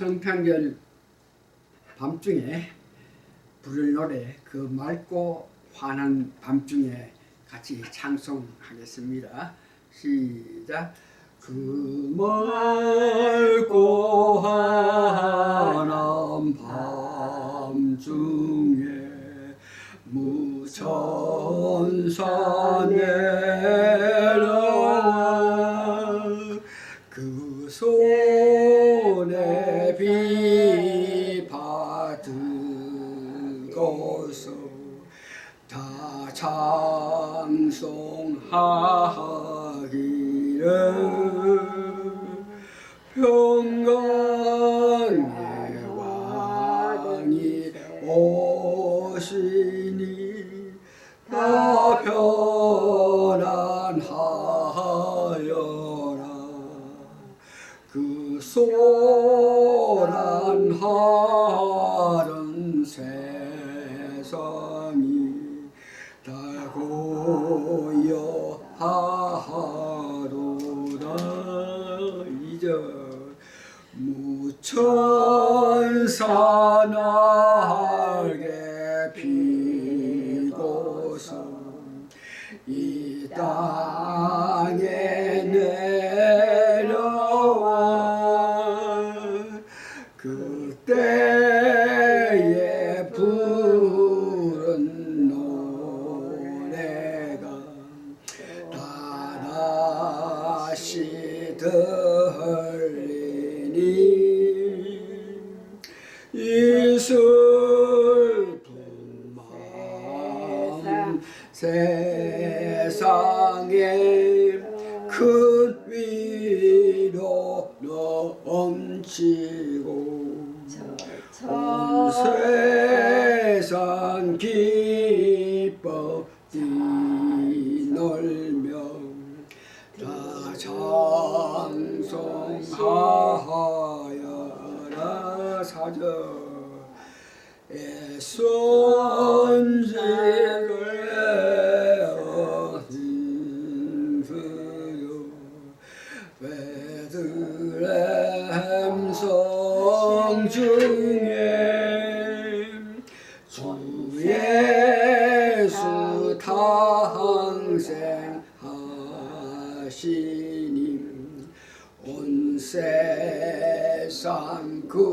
성탄절 밤중에 부를 노래 그 맑고 환한 밤중에 같이 찬송하겠습니다. 시작. 그 맑고 환한 밤중에 무천사 내려와 그 손에 비 받으고서 다 찬송하기를 평강의 왕이 오시니 다 편안하여라. 그 소란하던 세상이 다 고요하도다. 이제 무천사 날개 피고서 이 땅에 내려와 그때에 부른 노래가 다시 들리니 이 슬픈 마음 세상에 큰 위로 넘치고 온 세상 기뻐 뛰놀며 다 찬송하여라. 사절 애손지를 얻으려 베들레헴 성중에 주 예수 탄생하시니 온 세상 구주라.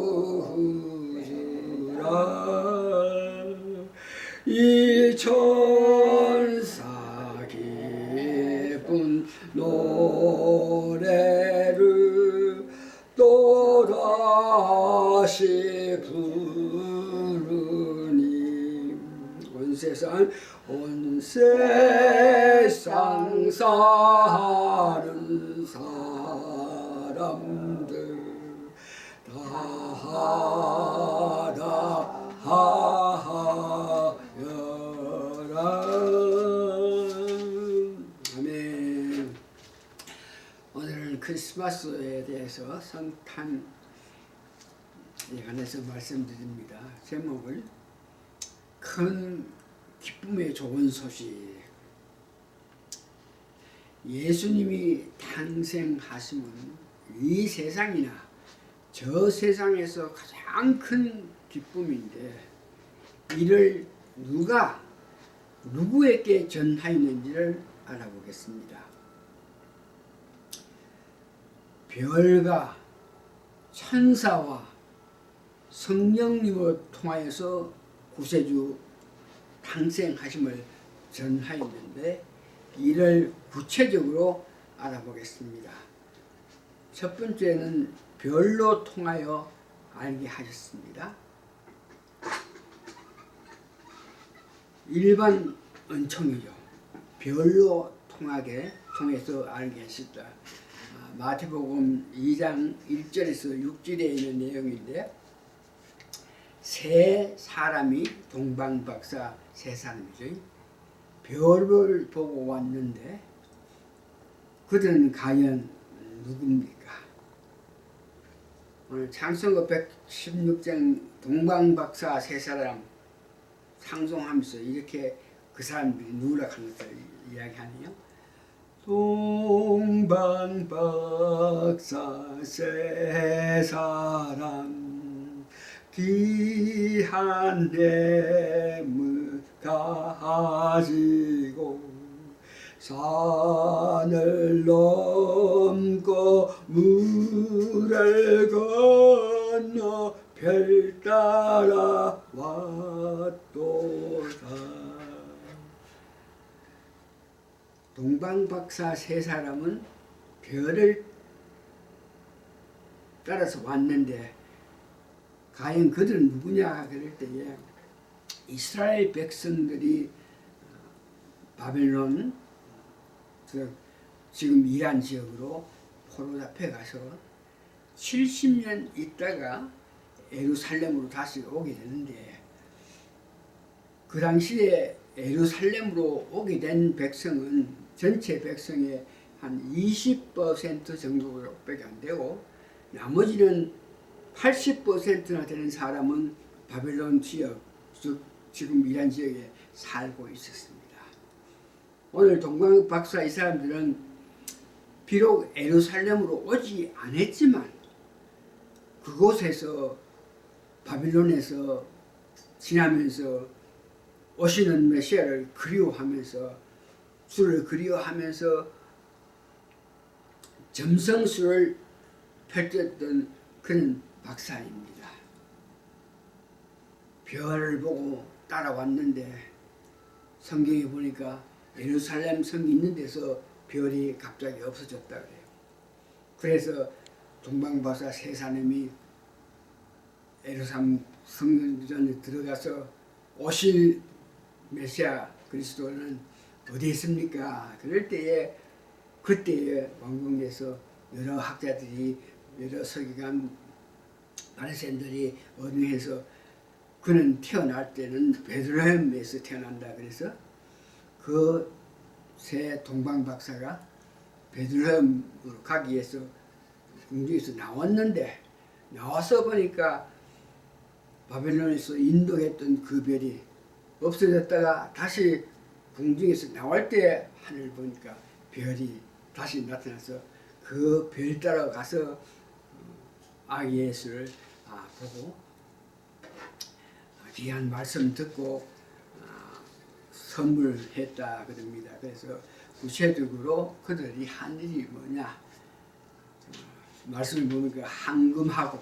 이 천사 기쁜 노래를 또다시 부르니 온 세상 사는 사람들 다 하여라. 아멘. 오늘 크리스마스에 대해서 성탄에 관해서 말씀드립니다. 제목을 큰 기쁨의 좋은 소식. 예수님이 탄생하심은 이 세상이나 저 세상에서 가장 큰 기쁨인데 이를 누구에게 전하였는지를 알아보겠습니다. 별과 천사와 성령님을 통하여서 구세주 탄생하심을 전하였는데 이를 구체적으로 알아보겠습니다. 첫 번째는 별로 통하여 알게 하셨습니다. 일반 은총이죠. 별로 통해서 알게 하셨다. 마태복음 2장 1절에서 6절에 있는 내용인데 세 사람이 동방박사 세 사람이죠. 별을 보고 왔는데 그들은 과연 누굽니까? 오늘 창세기 116장 동방박사 세 사람 상송하면서 이렇게 그 사람들이 누구라 하는 것을 이야기하네요. 동방박사 세 사람 귀한 뇌물 가지고 산을 넘고 물을 건너 별 따라 왔도다. 동방박사 세 사람은 별을 따라서 왔는데 과연 그들은 누구냐 그럴 때에 이스라엘 백성들이 바벨론 지금 이란 지역으로 포로 잡혀가서 70년 있다가 예루살렘으로 다시 오게 되는데 그 당시에 예루살렘으로 오게 된 백성은 전체 백성의 한 20% 정도밖에 안 되고 나머지는 80%나 되는 사람은 바벨론 지역, 즉 지금 이란 지역에 살고 있었습니다. 오늘 동방박사 이 사람들은 비록 예루살렘으로 오지 않았지만 그곳에서 바빌론에서 지나면서 오시는 메시아를 그리워하면서 주를 그리워하면서 점성술을 펼쳤던 그런 박사입니다. 별을 보고 따라왔는데 성경에 보니까 예루살렘 성이 있는 데서 별이 갑자기 없어졌다 그래요. 그래서 동방박사 세 사람이 예루살렘 성전에 들어가서 오실 메시아 그리스도는 어디 있습니까? 그럴 때에 그때에 왕궁에서 여러 학자들이 여러 서기관 바리새인들이 언행해서 그는 태어날 때는 베들레헴에서 태어난다 그래서 그 세 동방박사가 베들레헴으로 가기 위해서 궁중에서 나왔는데 나와서 보니까 바벨론에서 인도했던 그 별이 없어졌다가 다시 궁중에서 나올 때 하늘 보니까 별이 다시 나타나서 그 별 따라 가서 아기 예수를 보고 귀한 말씀 듣고 선물했다 그럽니다. 그래서 구체적으로 그들이 한 일이 뭐냐 말씀을 보니까 황금하고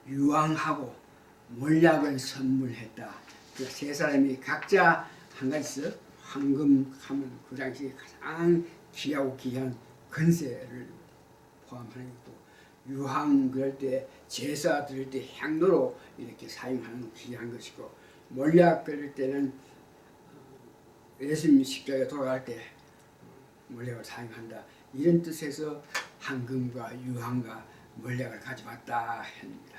유황하고 몰약을 선물했다. 그 세 사람이 각자 한 가지씩 황금 하면 그 당시 가장 귀하고 귀한 건세를 포함하는 것도 유황 그럴 때 제사 드릴 때 향로로 이렇게 사용하는 귀한 것이고 몰약 그럴 때는 예수님이 십자가에 돌아갈 때 몰약을 사용한다. 이런 뜻에서 황금과 유황과 몰약을 가져왔다 합니다.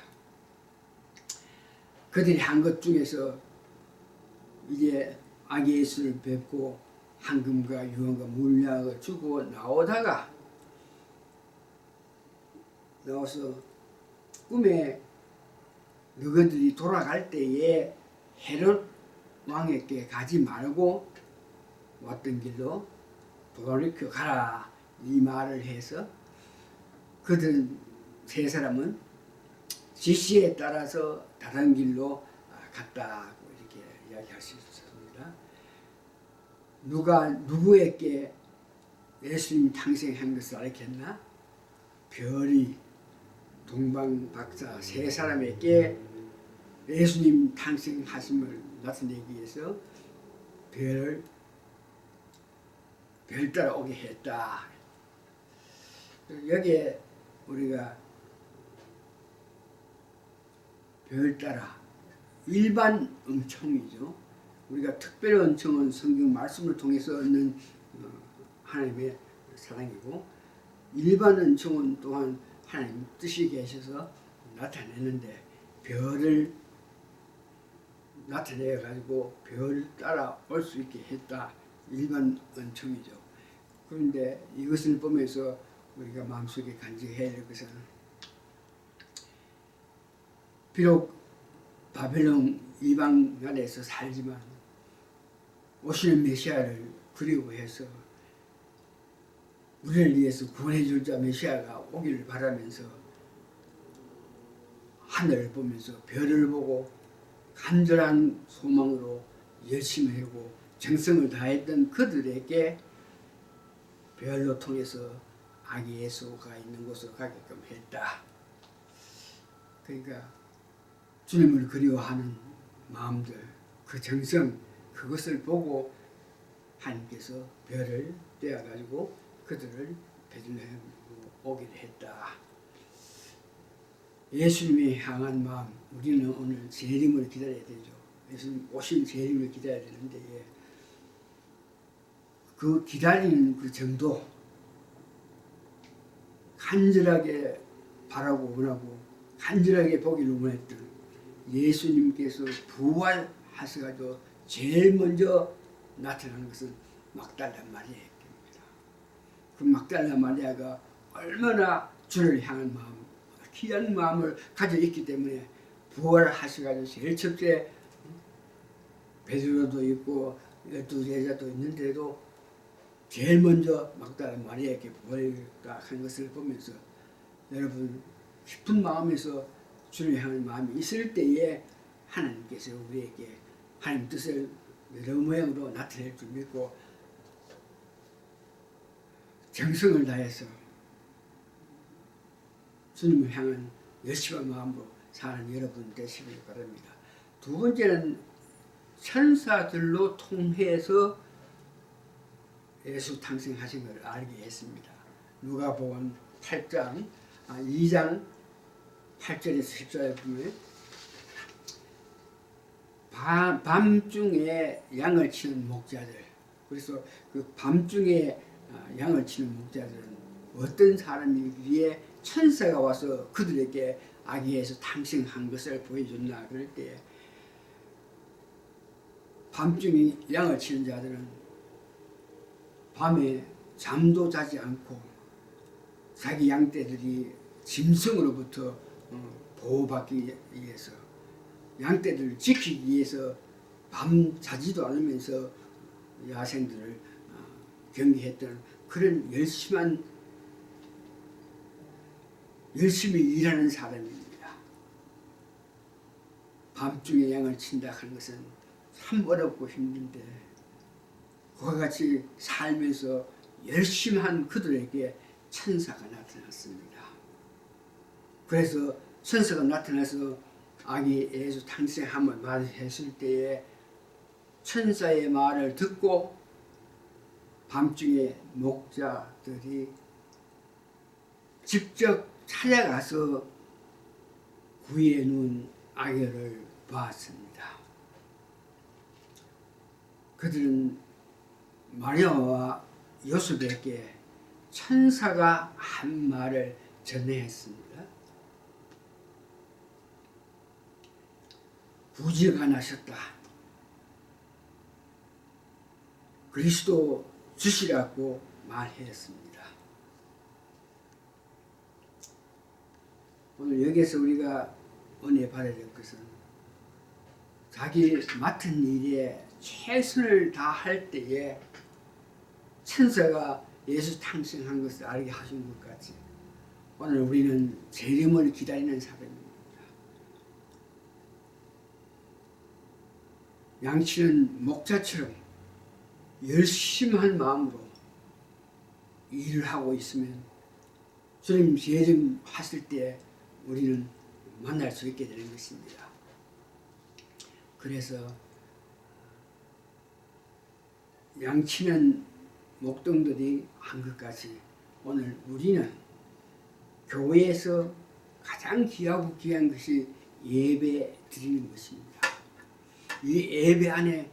그들이 한 것 중에서 이제 아기 예수를 뵙고 황금과 유황과 몰약을 주고 나오다가 나와서 꿈에 너희들이 돌아갈 때에 헤롯 왕에게 가지 말고 왔던 길로 돌이켜 가라 이 말을 해서 그들 세 사람은 지시에 따라서 다른 길로 갔다고 이렇게 이야기할 수 있습니다. 누가 누구에게 예수님이 탄생한 것을 알겠나? 별이 동방박사 세 사람에게 예수님 탄생하심을 나타내기 위해서 별 따라 오게 했다. 여기에 우리가 별 따라 일반 은총이죠. 우리가 특별 은총은 성경 말씀을 통해서 얻는 하나님의 사랑이고 일반 은총은 또한 하나님 뜻이 계셔서 나타내는데 별을 나타내 가지고 별 따라 올 수 있게 했다. 일반 은총이죠. 그런데 이것을 보면서 우리가 마음속에 간직해야 될 것은 비록 바벨론 이방 나라에서 살지만 오시는 메시아를 그리워해서 우리를 위해서 구원해 줄 자 메시아가 오기를 바라면서 하늘을 보면서 별을 보고 간절한 소망으로 열심히 하고 정성을 다했던 그들에게 별로 통해서 아기 예수가 있는 곳으로 가게끔 했다. 그러니까 주님을 그리워하는 마음들, 그 정성, 그것을 보고 하나님께서 별을 떼어가지고 그들을 베들레헴으로 오게 했다. 예수님이 향한 마음, 우리는 오늘 재림을 기다려야 되죠. 예수님 오신 재림을 기다려야 되는데 그 기다리는 그 정도, 간절하게 바라고 원하고 간절하게 보기를 원했던 예수님께서 부활하셔가지고 제일 먼저 나타나는 것은 막달라 마리아입니다. 그 막달라 마리아가 얼마나 주를 향한 마음, 귀한 마음을 가지고 있기 때문에 부활하셔가지고 제일 첫째 베드로도 있고 12제자도 있는데도 제일 먼저 막달라 마리아에게 부활했다 하는 것을 보면서 여러분 깊은 마음에서 주를 향한 마음이 있을 때에 하나님께서 우리에게 하나님 뜻을 여러 모양으로 나타낼 줄 믿고 정성을 다해서 주님을 향한 열심한 마음으로 사는 여러분 되시길 바랍니다. 두 번째는 천사들로 통해서 예수 탄생하신 것을 알게 했습니다. 누가복음 2장 8절에서 10절에 보면 밤중에 양을 치는 목자들, 그래서 그 밤중에 양을 치는 목자들은 어떤 사람이기에 천사가 와서 그들에게 아기 예수 탄생한 것을 보여줬나 그럴 때 밤중에 양을 치는 자들은 밤에 잠도 자지 않고 자기 양떼들이 짐승으로부터 보호받기 위해서 양떼들을 지키기 위해서 밤 자지도 않으면서 야생들을 경계했던 그런 열심히 일하는 사람입니다. 밤중에 양을 친다 하는 것은 참 어렵고 힘든데 그와 같이 살면서 열심히 한 그들에게 천사가 나타났습니다. 그래서 천사가 나타나서 아기 예수 탄생함을 말했을 때에 천사의 말을 듣고 밤중에 목자들이 직접 찾아가서 구해 놓은 아기를 보았습니다. 그들은 마리아와 요셉에게 천사가 한 말을 전해했습니다. 구주가 나셨다. 그리스도 주시라고 말했습니다. 오늘 여기에서 우리가 은혜 받아야 될 것은 자기 맡은 일에 최선을 다할 때에 천사가 예수 탄생한 것을 알게 하신 것 같이 오늘 우리는 재림을 기다리는 사람입니다. 양치는 목자처럼 열심한 마음으로 일을 하고 있으면 주님 재림하실 때 우리는 만날 수 있게 되는 것입니다. 그래서 양치는 목동들이 한 것까지 오늘 우리는 교회에서 가장 귀하고 귀한 것이 예배 드리는 것입니다. 이 예배 안에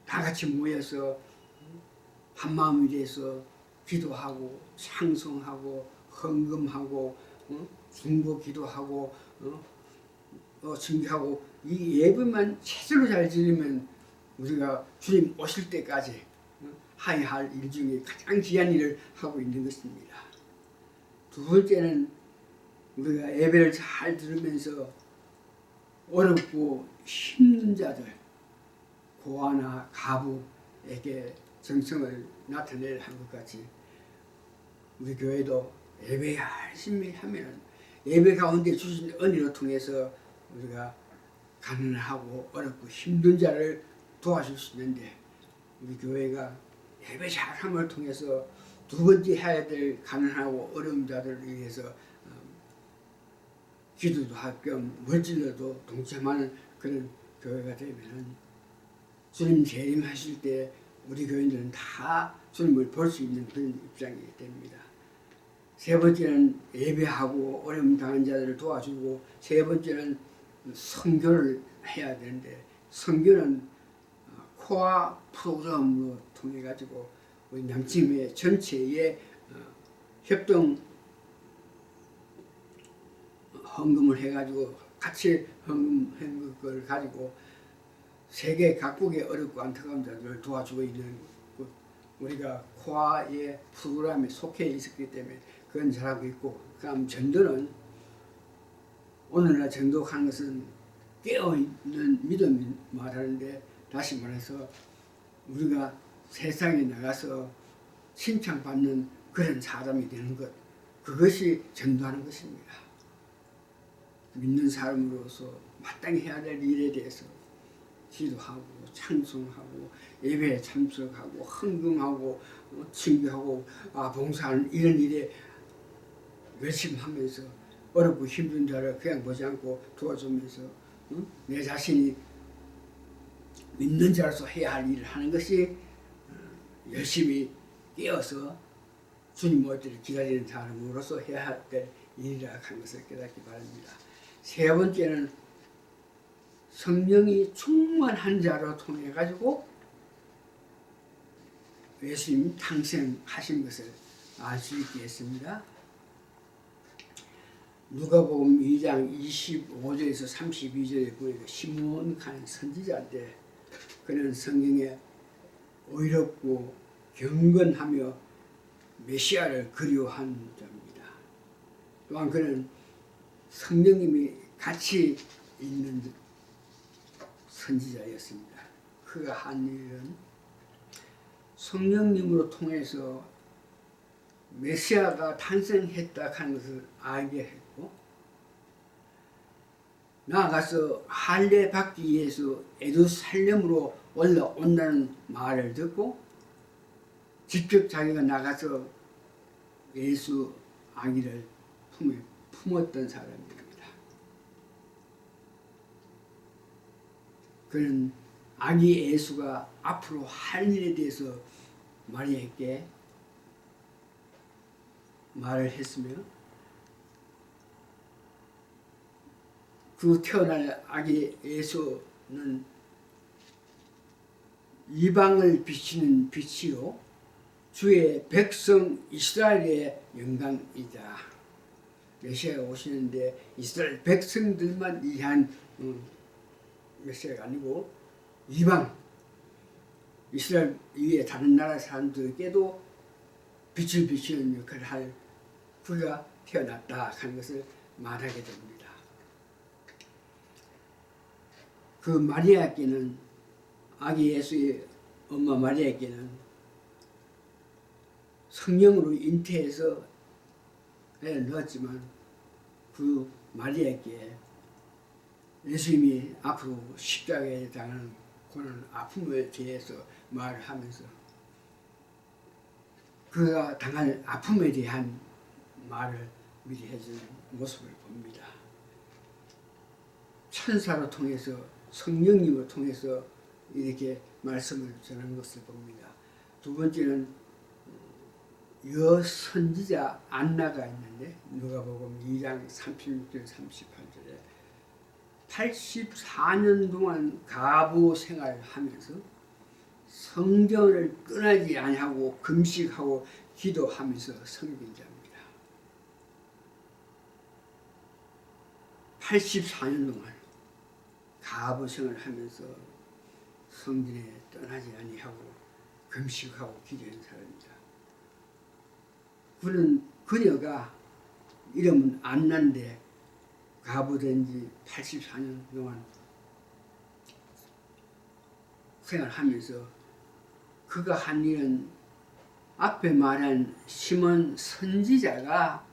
다 같이 모여서 한마음이 돼서 기도하고 찬송하고 헌금하고 중보 기도하고 증거하고 이 예배만 제대로 잘 드리면 우리가 주님 오실 때까지 해야 할 일 중에 가장 귀한 일을 하고 있는 것입니다. 두 번째는 우리가 예배를 잘 들으면서 어렵고 힘든 자들, 고아나 가부에게 정성을 나타내야 할 것 같이 우리 교회도 예배 열심히 하면 예배 가운데 주신 은혜로 통해서 우리가 가난하고 어렵고 힘든 자를 도와줄 수 있는데, 우리 교회가 예배 잘함을 통해서 두 번째 해야 될 가난하고 어려운 자들을 위해서 기도도 할 겸 물질로도 동참하는 그런 교회가 되면 주님 재림하실 때 우리 교인들은 다 주님을 볼 수 있는 그런 입장이 됩니다. 세 번째는 예배하고 어려움 당한 자들을 도와주고, 세 번째는 선교를 해야 되는데, 선교는 코아 프로그램으로 통해 가지고 우리 남침회 전체에 협동 헌금을 해가지고 같이 헌금한 걸 가지고 세계 각국의 어렵고 안타까운 자들을 도와주고 있는, 우리가 코아의 프로그램에 속해 있었기 때문에 그건 잘하고 있고, 그다음 전도는 오늘날 전도하는 것은 깨어있는 믿음이 말하는데, 다시 말해서 우리가 세상에 나가서 칭찬받는 그런 사람이 되는 것, 그것이 전도하는 것입니다. 믿는 사람으로서 마땅히 해야 될 일에 대해서 기도하고 찬송하고 예배에 참석하고 헌금하고 친교하고 봉사하는 이런 일에 열심히 어렵고 힘든 자를 그냥 보지 않고 도와주면서 내 자신이 믿는 자로서 해야 할 일을 하는 것이 열심히 깨어서 주님 올 때를 기다리는 사람으로서 해야 될 일이라 하는 것을 깨닫기 바랍니다. 세 번째는 성령이 충만한 자로 통해 가지고 예수님 탄생하신 것을 알 수 있게 했습니다. 누가복음 2장 25절에서 32절에 보니까 시몬 간 선지자인데, 그는 성경에 의롭고 경건하며 메시아를 그리워한 자입니다. 또한 그는 성령님이 같이 있는 선지자였습니다. 그가 한 일은 성령님으로 통해서 메시아가 탄생했다 하는 것을 알게 했고, 나아가서 할례 받기 위해서 예루살렘으로 올라온다는 말을 듣고 직접 자기가 나가서 예수 아기를 품에 품었던 사람입니다. 그는 아기 예수가 앞으로 할 일에 대해서 마리아에게 말을 했으며, 그 태어날 아기 예수는 이방을 비치는 빛이요 주의 백성 이스라엘의 영광이다. 메시아가 오시는데 이스라엘 백성들만 위한 메시아가 아니고 이방 이스라엘 이외의 다른 나라 사람들에게도 빛을 비추는 역할을 할 그가 태어났다 하는 것을 말하게 됩니다. 그 마리아에게는, 아기 예수의 엄마 마리아에게는 성령으로 잉태해서 애를 낳았지만, 그 마리아에게 예수님이 앞으로 십자가에 당하는 고난 아픔에 대해서 말을 하면서 그가 당할 아픔에 대한 말을 미리 해주는 모습을 봅니다. 천사로 통해서 성령님을 통해서 이렇게 말씀을 전하는 것을 봅니다. 두 번째는 여선지자 안나가 있는데, 누가복음 2장 36절 38절에 84년 동안 가부 생활을 하면서 성전을 끊어지 아니하고 금식하고 기도하면서 섬긴 자입니다. 84년 동안 가부 생활을 하면서 성전에 떠나지 아니하고 금식하고 기도한 사람입니다. 그녀가 이름은 안나인데 가부된 지 84년 동안 생활하면서 그가 한 일은 앞에 말한 시몬 선지자가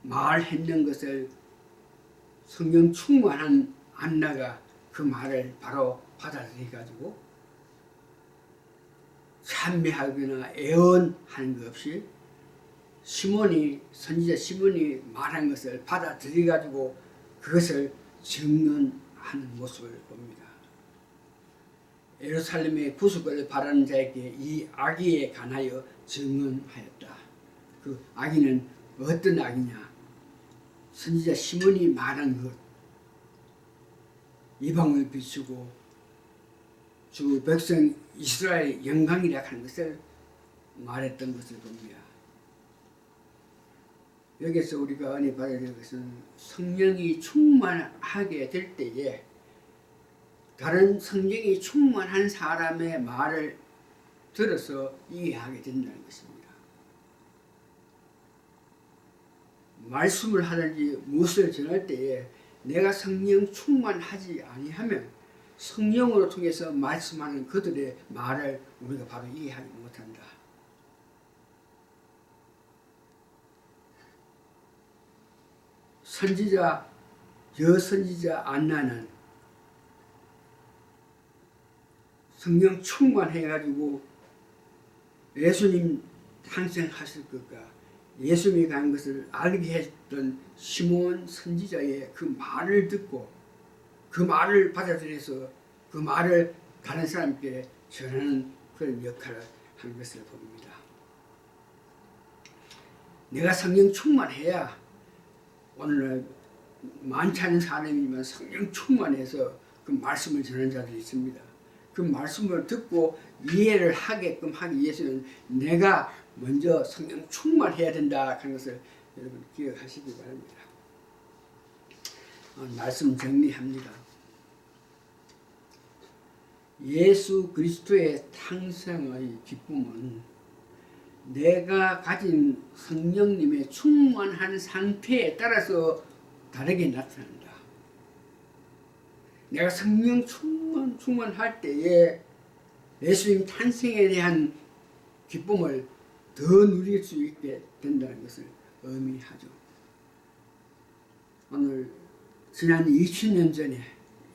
말했는 것을 성령 충만한 안나가 그 말을 바로 받아들여 가지고 찬미하거나 애원하는 것 없이 선지자 시몬이 말한 것을 받아들여 가지고 그것을 증언하는 모습을 봅니다. 예루살렘의 구속을 바라는 자에게 이 아기에 관하여 증언하였다. 그 아기는 어떤 아기냐? 선지자 시몬이 말한 것, 이방을 비추고 주 백성 이스라엘 영광이라 하는 것을 말했던 것을 봅니다. 여기서 우리가 은혜 받아야 될 것은 성령이 충만하게 될 때에 다른 성령이 충만한 사람의 말을 들어서 이해하게 된다는 것입니다. 말씀을 하든지 무엇을 전할 때에 내가 성령 충만하지 아니하면 성령으로 통해서 말씀하는 그들의 말을 우리가 바로 이해하지 못한다. 여선지자 안나는 성령 충만해가지고 예수님 탄생하실 것과 예수님이 간 것을 알게 했던 시몬 선지자의 그 말을 듣고 그 말을 받아들여서 그 말을 다른 사람께 전하는 그런 역할을 한 것을 봅니다. 내가 성령 충만해야 오늘날 많지 않은 사람이지만 성령 충만해서 그 말씀을 전하는 자들이 있습니다. 그 말씀을 듣고 이해를 하게끔 하기 위해서는 내가 먼저 성령 충만해야 된다 하는 것을 여러분 기억하시기 바랍니다. 말씀 정리합니다. 예수 그리스도의 탄생의 기쁨은 내가 가진 성령님의 충만한 상태에 따라서 다르게 나타난다. 내가 성령 충만할 때에 예수님 탄생에 대한 기쁨을 더 누릴 수 있게 된다는 것을 의미하죠. 오늘 지난 20년 전에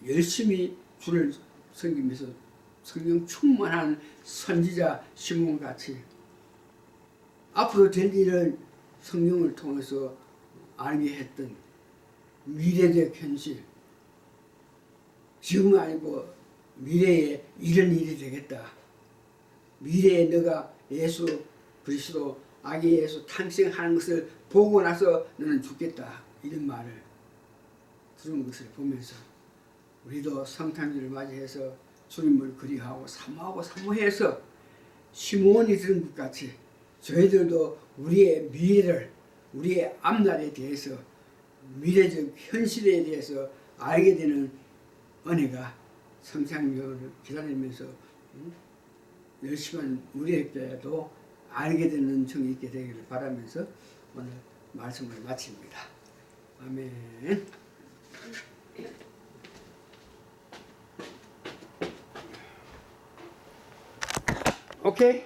열심히 주를 섬기면서 성령 충만한 선지자 시몬같이 앞으로 될 일을 성령을 통해서 알게 했던 미래적 현실, 지금은 아니고 미래에 이런 일이 되겠다. 미래에 너가 예수 그리스도 아기 예수 탄생하는 것을 보고 나서 너는 죽겠다. 이런 말을 들은 것을 보면서 우리도 성탄절을 맞이해서 주님을 그리하고 사모해서 시몬이 들은 것 같이 저희들도 우리의 미래를, 우리의 앞날에 대해서, 미래적 현실에 대해서 알게 되는 은혜가 성탄절을 기다리면서 열심한 우리에게도 알게 되는 정이 있게 되기를 바라면서 오늘 말씀을 마칩니다. 아멘. 오케이.